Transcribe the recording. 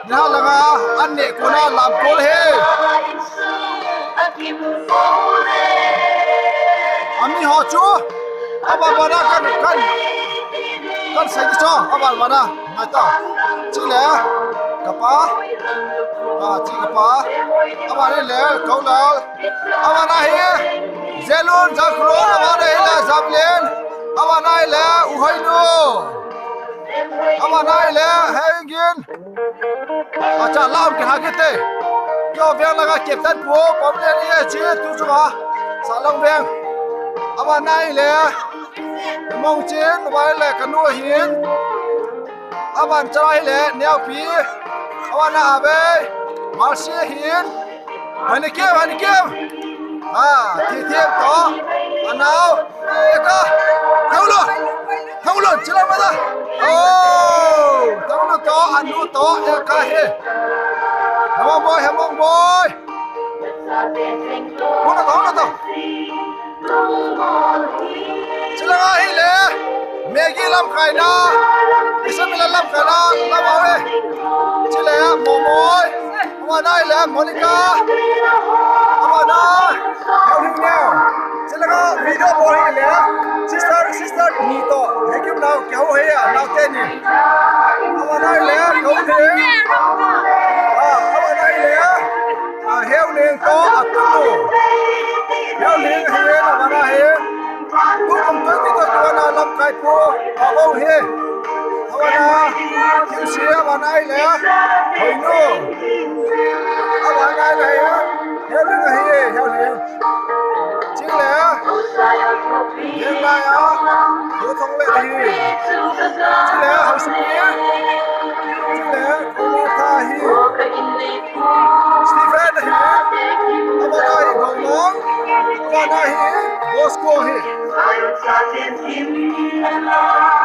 na langa anne kona lam kol he ami ho chu aba bana kan sai cho aba bana na ta chi le kapa chi kapa aba le kau la aba na he zelun zakro aba le zablen aba na le uhainu aba na le hengin acha lam ke hakete yo veng laga captain po pomle ni chi tu chuwa salong veng aba na le mong chen wai le kanu hin aban chai le neo pi aban na be marsi hin hanikem thi to anao eka thaulo chila ma da thaulo to anu to eka he hemong boy Una to chila ga hi le Maggie lam khai na Isabella lam khai na lam awe chile momoy amana le Monica amana how do you know chile ga video boy le sister ni to hekim now kya ho he now te ni amana le kau de amana le heu ne to akulu heu ne he amana he tu kom to na lam khai po ho he awana kimsia banai le hoino awana le heu le heu le chi le yen la ya tu thong le hi chi le ho su ye chi le ko tha hi Stephen hi awana hi gong awana hi bosco hi